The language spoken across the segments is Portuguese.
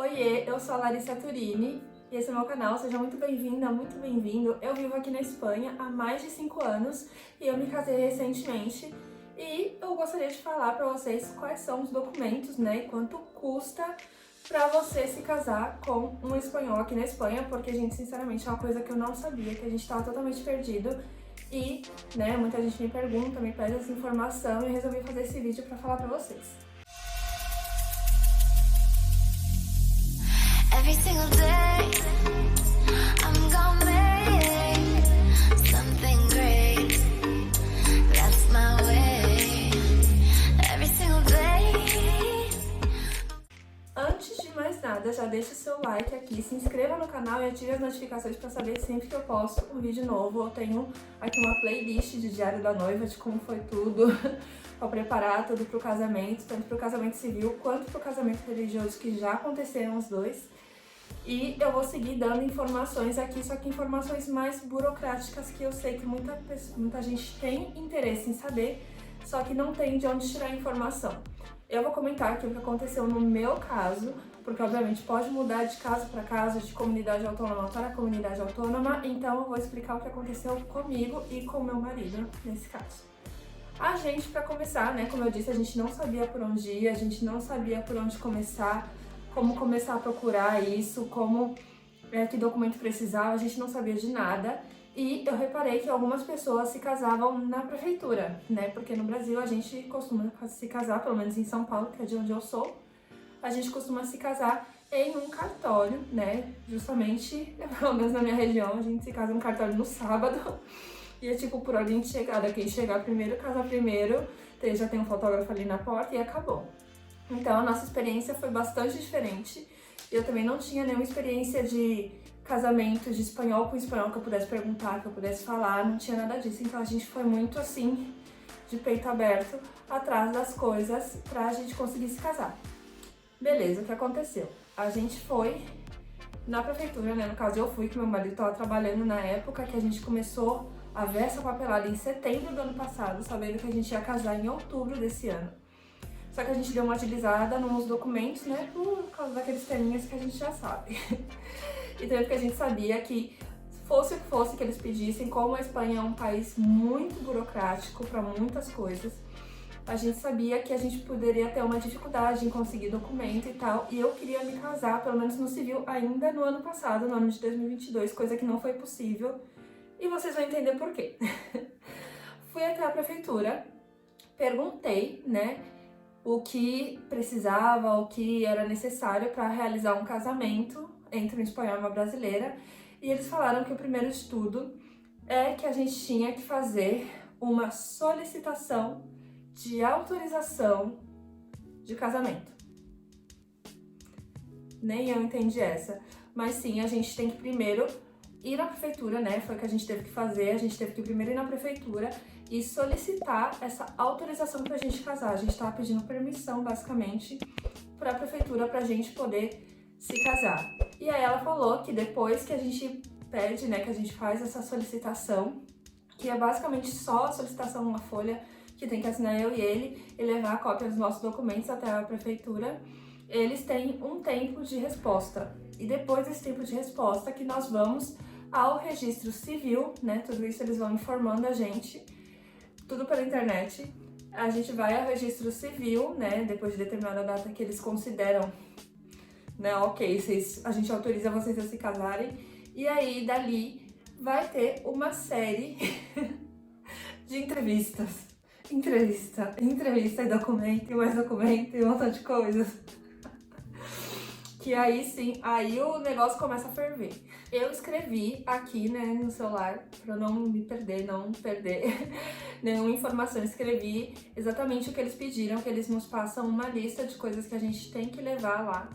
Oiê, eu sou a Larissa Turini e esse é o meu canal, seja muito bem-vinda, muito bem-vindo. Eu vivo aqui na Espanha há mais de 5 anos e eu me casei recentemente e eu gostaria de falar para vocês quais são os documentos, né, e quanto custa para você se casar com um espanhol aqui na Espanha, porque, gente, sinceramente é uma coisa que eu não sabia, que a gente estava totalmente perdido e, né, muita gente me pergunta, me pede essa informação e eu resolvi fazer esse vídeo para falar para vocês. Every single day, I'm gonna make something great. That's my way. Every single day. Antes de mais nada, já deixa o seu like aqui, se inscreva no canal e ative as notificações para saber sempre que eu posto um vídeo novo. Eu tenho aqui uma playlist de Diário da Noiva, de como foi tudo, para preparar tudo para o casamento, tanto para o casamento civil quanto para o casamento religioso, que já aconteceram os dois. E eu vou seguir dando informações aqui, só que informações mais burocráticas que eu sei que muita gente tem interesse em saber, só que não tem de onde tirar a informação. Eu vou comentar aqui o que aconteceu no meu caso, porque obviamente pode mudar de caso para caso, de comunidade autônoma para comunidade autônoma, então eu vou explicar o que aconteceu comigo e com meu marido nesse caso. A gente, para começar, né, como eu disse, a gente não sabia por onde ir, a gente não sabia por onde começar, como começar a procurar isso, que documento precisava, a gente não sabia de nada. E eu reparei que algumas pessoas se casavam na prefeitura, né? Porque no Brasil a gente costuma se casar, pelo menos em São Paulo, que é de onde eu sou, a gente costuma se casar em um cartório, né? Justamente, pelo menos na minha região, a gente se casa no cartório no sábado. E é tipo por ordem de chegada, quem chegar primeiro, casa primeiro, já tem um fotógrafo ali na porta e acabou. Então a nossa experiência foi bastante diferente. Eu também não tinha nenhuma experiência de casamento de espanhol com espanhol que eu pudesse perguntar, que eu pudesse falar, não tinha nada disso. Então a gente foi muito assim, de peito aberto, atrás das coisas pra gente conseguir se casar. Beleza, o que aconteceu? A gente foi na prefeitura, né? No caso eu fui, que meu marido estava trabalhando na época, que a gente começou a ver essa papelada em setembro do ano passado, sabendo que a gente ia casar em outubro desse ano. Só que a gente deu uma agilizada nos documentos, né, por causa daqueles terminhos que a gente já sabe. E também porque a gente sabia que, fosse o que fosse que eles pedissem, como a Espanha é um país muito burocrático para muitas coisas, a gente sabia que a gente poderia ter uma dificuldade em conseguir documento e tal, e eu queria me casar, pelo menos no civil, ainda no ano passado, no ano de 2022, coisa que não foi possível, e vocês vão entender por quê. Fui até a prefeitura, perguntei, né, o que precisava, o que era necessário para realizar um casamento entre um espanhol e uma brasileira, e eles falaram que o primeiro de tudo é que a gente tinha que fazer uma solicitação de autorização de casamento. Nem eu entendi essa, mas sim, a gente tem que primeiro ir na prefeitura, né? Foi o que a gente teve que fazer, a gente teve que primeiro ir na prefeitura e solicitar essa autorização pra gente casar. A gente tava pedindo permissão, basicamente, pra prefeitura pra gente poder se casar. E aí ela falou que depois que a gente pede, né, que a gente faz essa solicitação, que é basicamente só a solicitação, uma folha que tem que assinar eu e ele e levar a cópia dos nossos documentos até a prefeitura, eles têm um tempo de resposta. E depois desse tempo de resposta que nós vamos ao registro civil, né, tudo isso eles vão informando a gente, tudo pela internet. A gente vai ao registro civil, né, depois de determinada data que eles consideram, né, ok, a gente autoriza vocês a se casarem, e aí dali vai ter uma série de entrevistas. Entrevista e documento, e mais documento, e um montão de coisas. Que aí sim, aí o negócio começa a ferver. Eu escrevi aqui, né, no celular, pra não me perder, não perder nenhuma informação. Escrevi exatamente o que eles pediram, que eles nos passam uma lista de coisas que a gente tem que levar lá,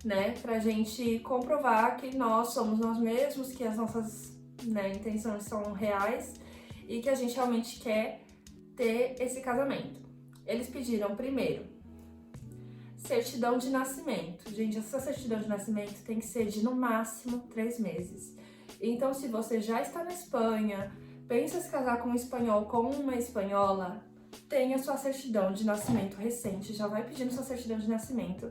né, pra gente comprovar que nós somos nós mesmos, que as nossas, né, intenções são reais e que a gente realmente quer ter esse casamento. Eles pediram primeiro certidão de nascimento. Gente, essa certidão de nascimento tem que ser de no máximo 3 meses. Então, se você já está na Espanha, pensa se casar com um espanhol, com uma espanhola, tenha sua certidão de nascimento recente, já vai pedindo sua certidão de nascimento,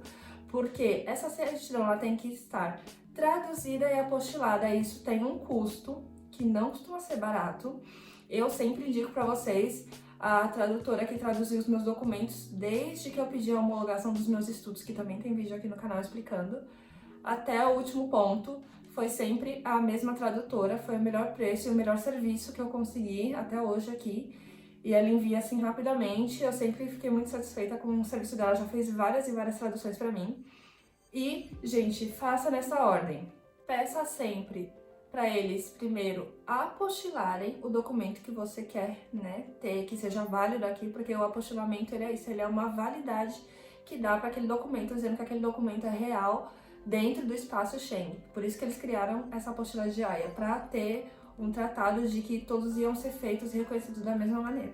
porque essa certidão ela tem que estar traduzida e apostilada, e isso tem um custo que não costuma ser barato. Eu sempre indico para vocês a tradutora que traduziu os meus documentos desde que eu pedi a homologação dos meus estudos, que também tem vídeo aqui no canal explicando, até o último ponto. Foi sempre a mesma tradutora, foi o melhor preço e o melhor serviço que eu consegui até hoje aqui. E ela envia assim rapidamente, eu sempre fiquei muito satisfeita com o serviço dela, já fez várias e várias traduções pra mim. E, gente, faça nessa ordem. Peça sempre para eles, primeiro, apostilarem o documento que você quer, né, ter, que seja válido aqui, porque o apostilamento, ele é isso, ele é uma validade que dá para aquele documento, dizendo que aquele documento é real dentro do espaço Schengen. Por isso que eles criaram essa apostila de Haia, para ter um tratado de que todos iam ser feitos e reconhecidos da mesma maneira.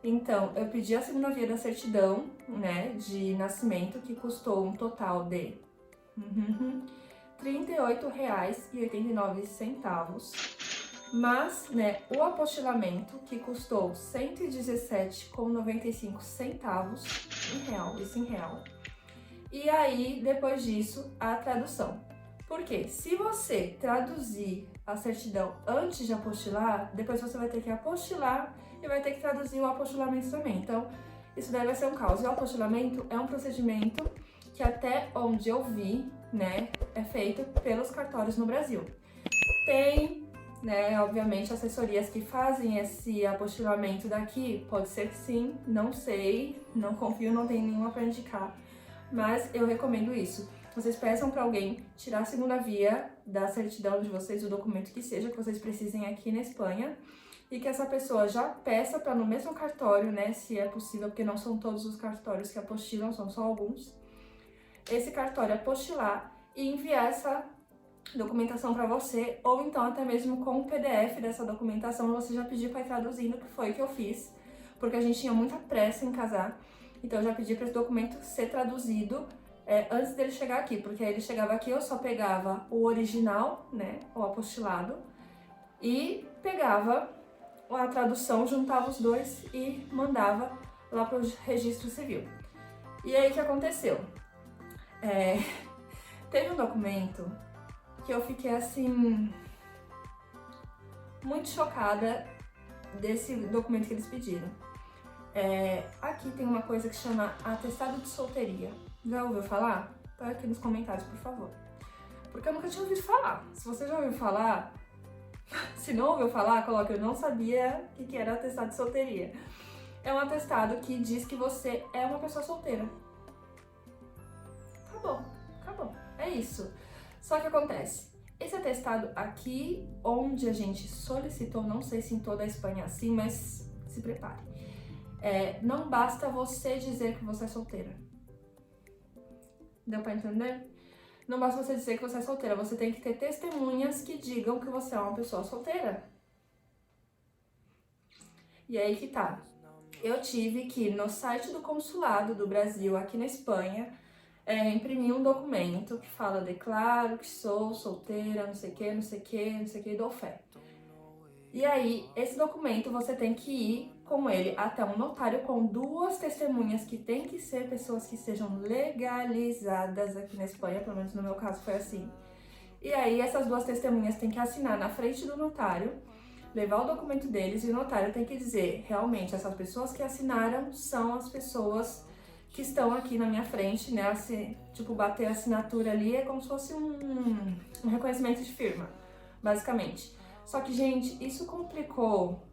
Então, eu pedi a segunda via da certidão, né, de nascimento, que custou um total de R$ 38,89, mas, né, o apostilamento, que custou R$ 117,95 em real, isso em real. E aí, depois disso, a tradução. Porque se você traduzir a certidão antes de apostilar, depois você vai ter que apostilar e vai ter que traduzir o apostilamento também. Então, isso daí vai ser um caos. E o apostilamento é um procedimento que, até onde eu vi, né, é feito pelos cartórios no Brasil. Tem, né, obviamente, assessorias que fazem esse apostilamento daqui. Pode ser que sim, não sei, não confio, não tenho nenhuma para indicar. Mas eu recomendo isso. Vocês peçam para alguém tirar a segunda via da certidão de vocês, o documento que seja que vocês precisem aqui na Espanha, e que essa pessoa já peça para no mesmo cartório, né, se é possível, porque não são todos os cartórios que apostilam, são só alguns, esse cartório apostilar e enviar essa documentação para você, ou então até mesmo com o PDF dessa documentação você já pedir para ir traduzindo, que foi o que eu fiz, porque a gente tinha muita pressa em casar, então eu já pedi para esse documento ser traduzido antes dele chegar aqui, porque aí ele chegava aqui, eu só pegava o original, né, o apostilado, e pegava a tradução, juntava os dois e mandava lá para o registro civil. E aí o que aconteceu? Teve um documento que eu fiquei assim muito chocada desse documento que eles pediram. Aqui tem uma coisa que chama atestado de solteria. Já ouviu falar? Tá aqui nos comentários, por favor. Porque eu nunca tinha ouvido falar. Se você já ouviu falar, se não ouviu falar, coloque eu não sabia o que era atestado de solteria. É um atestado que diz que você é uma pessoa solteira. Acabou. É isso. Só que acontece, esse atestado aqui, onde a gente solicitou, não sei se em toda a Espanha é assim, mas se prepare. Não basta você dizer que você é solteira. Deu pra entender? Não basta você dizer que você é solteira, você tem que ter testemunhas que digam que você é uma pessoa solteira. E aí que tá. Eu tive que ir no site do consulado do Brasil, aqui na Espanha, imprimir um documento que fala: declaro que sou solteira, não sei o que, dou fé. E aí, esse documento você tem que ir com ele até um notário com duas testemunhas, que tem que ser pessoas que sejam legalizadas aqui na Espanha, pelo menos no meu caso foi assim. E aí, essas duas testemunhas têm que assinar na frente do notário, levar o documento deles, e o notário tem que dizer: realmente, essas pessoas que assinaram são as pessoas que estão aqui na minha frente, né? Assim, tipo, bater a assinatura ali é como se fosse um reconhecimento de firma, basicamente. Só que, gente, isso complicou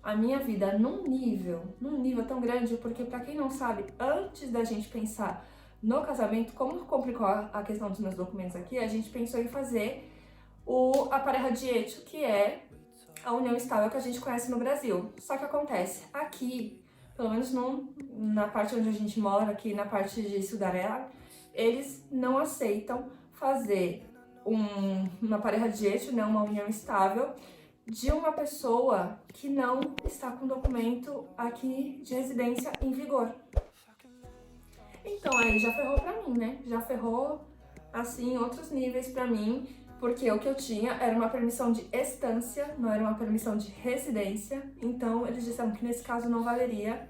a minha vida num nível tão grande, porque, pra quem não sabe, antes da gente pensar no casamento, como complicou a questão dos meus documentos aqui, a gente pensou em fazer a pareja de hecho, que é a união estável que a gente conhece no Brasil. Só que acontece, aqui, pelo menos na parte onde a gente mora, aqui na parte de Ciudad Real, eles não aceitam fazer uma pareja de hecho, né, uma união estável, de uma pessoa que não está com documento aqui de residência em vigor. Então aí já ferrou pra mim, né? Já ferrou, assim, outros níveis pra mim, porque o que eu tinha era uma permissão de estância, não era uma permissão de residência. Então eles disseram que nesse caso não valeria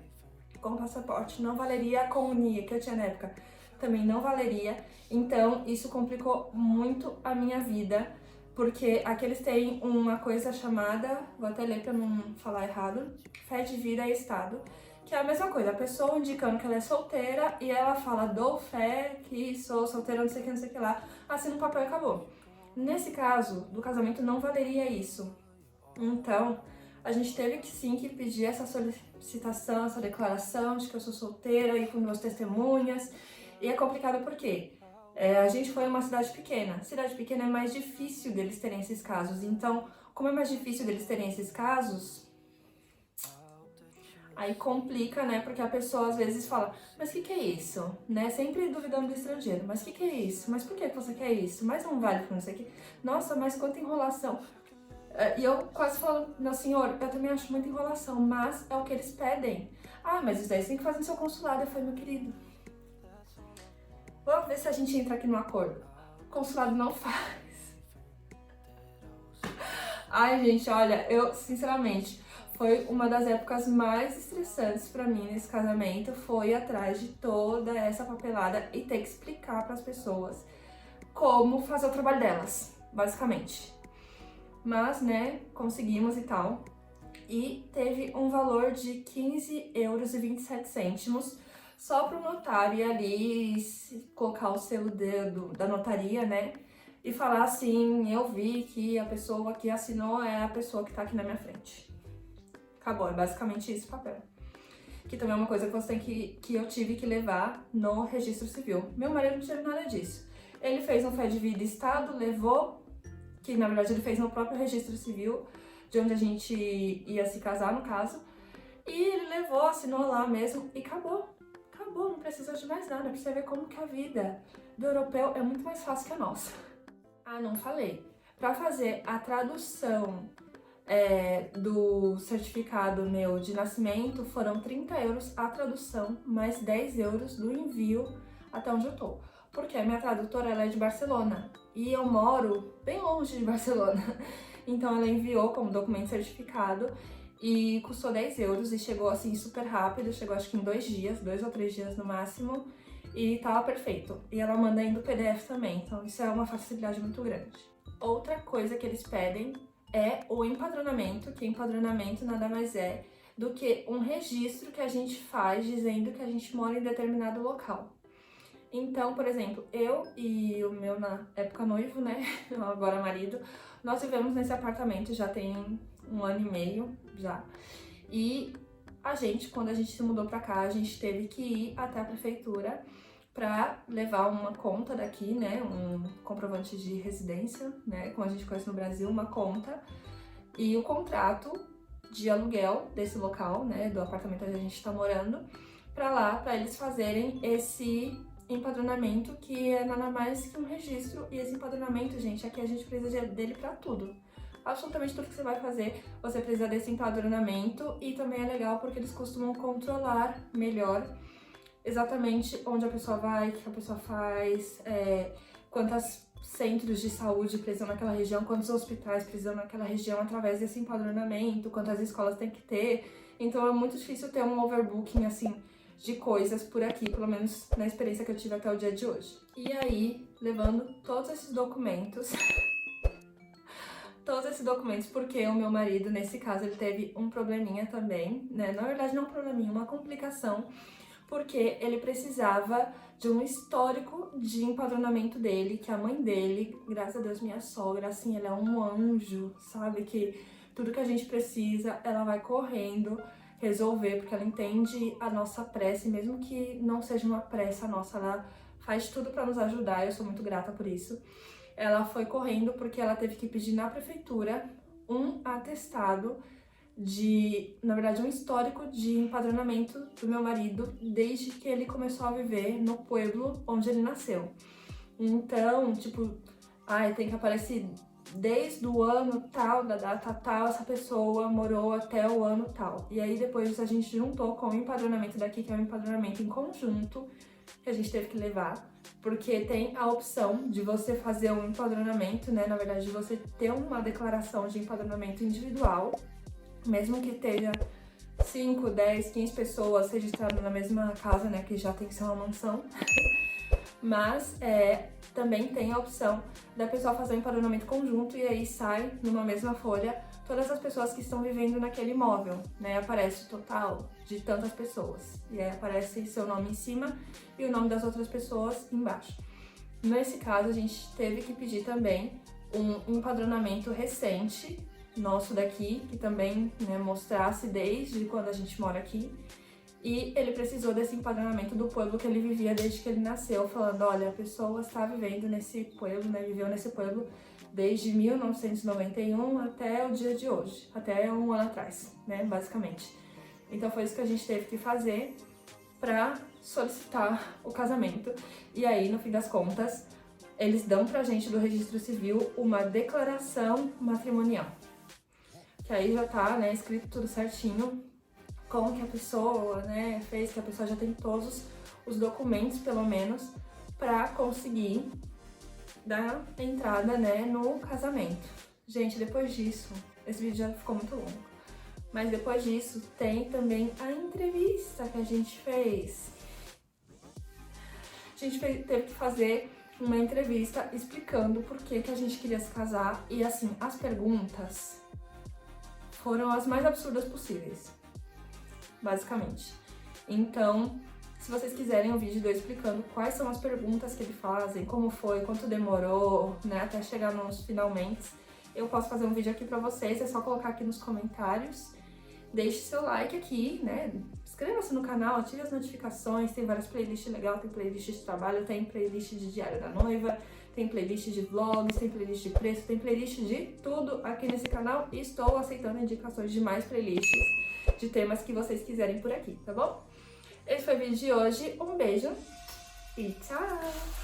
com passaporte, não valeria com o NIE que eu tinha na época, também não valeria. Então, isso complicou muito a minha vida, porque aqui eles têm uma coisa chamada, vou até ler pra não falar errado, fé de vida e estado, que é a mesma coisa, a pessoa indicando que ela é solteira e ela fala, dou fé que sou solteira, não sei o que, não sei o que lá, assina um papel e acabou. Nesse caso, do casamento não valeria isso. Então, a gente teve que sim que pedir essa solicitação, essa declaração de que eu sou solteira e com meus testemunhas. E é complicado porque a gente foi em uma cidade pequena. Cidade pequena é mais difícil deles terem esses casos. Então, como é mais difícil deles terem esses casos, aí complica, né? Porque a pessoa às vezes fala, mas o que é isso? Né? Sempre duvidando do estrangeiro. Mas o que é isso? Mas por que você quer isso? Mas não vale pra não sei o que. Nossa, mas quanta enrolação. E eu quase falo, meu senhor, eu também acho muita enrolação, mas é o que eles pedem. Ah, mas isso daí você tem que fazer no seu consulado. Eu falei, meu querido, vamos ver se a gente entra aqui no acordo. O consulado não faz. Ai, gente, olha, eu, sinceramente, foi uma das épocas mais estressantes pra mim nesse casamento, foi atrás de toda essa papelada e ter que explicar pras pessoas como fazer o trabalho delas, basicamente. Mas, né, conseguimos e tal. E teve um valor de 15,27 € só pro notário ir ali colocar o selo da notaria, né? E falar assim, eu vi que a pessoa que assinou é a pessoa que tá aqui na minha frente. Acabou, é basicamente isso o papel. Que também é uma coisa que você tem que eu tive que levar no registro civil. Meu marido não teve nada disso. Ele fez um fé de vida estado, levou, que na verdade ele fez no próprio registro civil, de onde a gente ia se casar, no caso. E ele levou, assinou lá mesmo e acabou. Acabou, não precisa de mais nada, pra você ver como que a vida do europeu é muito mais fácil que a nossa. Ah, não falei. Pra fazer a tradução do certificado meu de nascimento, foram 30 € a tradução, mais 10 € do envio até onde eu tô. Porque a minha tradutora, ela é de Barcelona e eu moro bem longe de Barcelona. Então ela enviou como documento certificado e custou 10 € e chegou assim super rápido, chegou acho que em 2 dias, 2 ou 3 dias no máximo, e tava perfeito. E ela manda ainda o PDF também, então isso é uma facilidade muito grande. Outra coisa que eles pedem é o empadronamento, que empadronamento nada mais é do que um registro que a gente faz dizendo que a gente mora em determinado local. Então, por exemplo, eu e o meu, na época noivo, né, agora marido, nós vivemos nesse apartamento já tem 1 ano e meio já. E a gente, quando a gente se mudou pra cá, a gente teve que ir até a prefeitura pra levar uma conta daqui, né, um comprovante de residência, né, como a gente conhece no Brasil, uma conta, e o contrato de aluguel desse local, né, do apartamento onde a gente tá morando, pra lá, pra eles fazerem esse empadronamento, que é nada mais que um registro. E esse empadronamento, gente, aqui a gente precisa dele pra tudo. Absolutamente tudo que você vai fazer, você precisa desse empadronamento. E também é legal porque eles costumam controlar melhor exatamente onde a pessoa vai, o que a pessoa faz, quantos centros de saúde precisam naquela região, quantos hospitais precisam naquela região através desse empadronamento, quantas escolas tem que ter. Então é muito difícil ter um overbooking assim de coisas por aqui, pelo menos na experiência que eu tive até o dia de hoje. E aí, levando todos esses documentos, porque o meu marido, nesse caso, ele teve um probleminha também, né? Na verdade, não um probleminha, uma complicação, porque ele precisava de um histórico de empadronamento dele, que a mãe dele, graças a Deus, minha sogra, assim, ela é um anjo, sabe? Que tudo que a gente precisa, ela vai correndo resolver, porque ela entende a nossa pressa, e mesmo que não seja uma pressa nossa, ela faz tudo pra nos ajudar, eu sou muito grata por isso. Ela foi correndo porque ela teve que pedir na prefeitura um atestado na verdade, um histórico de empadronamento do meu marido desde que ele começou a viver no pueblo onde ele nasceu. Então, tipo, tem que aparecer desde o ano tal, da data tal, essa pessoa morou até o ano tal. E aí depois a gente juntou com o empadronamento daqui, que é um empadronamento em conjunto, que a gente teve que levar, porque tem a opção de você fazer um empadronamento, né, na verdade, de você ter uma declaração de empadronamento individual, mesmo que esteja 5, 10, 15 pessoas registradas na mesma casa, né, que já tem que ser uma mansão. mas também tem a opção da pessoa fazer um empadronamento conjunto e aí sai numa mesma folha todas as pessoas que estão vivendo naquele imóvel, né? Aparece o total de tantas pessoas e aí aparece seu nome em cima e o nome das outras pessoas embaixo. Nesse caso, a gente teve que pedir também um empadronamento recente nosso daqui, que também, né, mostrasse desde quando a gente mora aqui. E ele precisou desse empadronamento do pueblo que ele vivia desde que ele nasceu, falando, olha, a pessoa está vivendo nesse pueblo, né, viveu nesse pueblo desde 1991 até o dia de hoje, até um ano atrás, né, basicamente. Então foi isso que a gente teve que fazer para solicitar o casamento. E aí, no fim das contas, eles dão pra gente do registro civil uma declaração matrimonial. Que aí já tá, né, escrito tudo certinho, como que a pessoa, né, fez, que a pessoa já tem todos os documentos, pelo menos, pra conseguir dar entrada, né, no casamento. Gente, depois disso, esse vídeo já ficou muito longo, mas depois disso tem também a entrevista que a gente fez. A gente teve que fazer uma entrevista explicando por que a gente queria se casar e, assim, as perguntas foram as mais absurdas possíveis, basicamente. Então, se vocês quiserem o vídeo eu explicando quais são as perguntas que ele fazem, como foi, quanto demorou, né, até chegar nos finalmente, eu posso fazer um vídeo aqui pra vocês, é só colocar aqui nos comentários. Deixe seu like aqui, né, inscreva-se no canal, ative as notificações, tem várias playlists legais, tem playlist de trabalho, tem playlist de Diário da Noiva, tem playlist de vlogs, tem playlist de preço, tem playlist de tudo aqui nesse canal e estou aceitando indicações de mais playlists de temas que vocês quiserem por aqui, tá bom? Esse foi o vídeo de hoje, um beijo e tchau!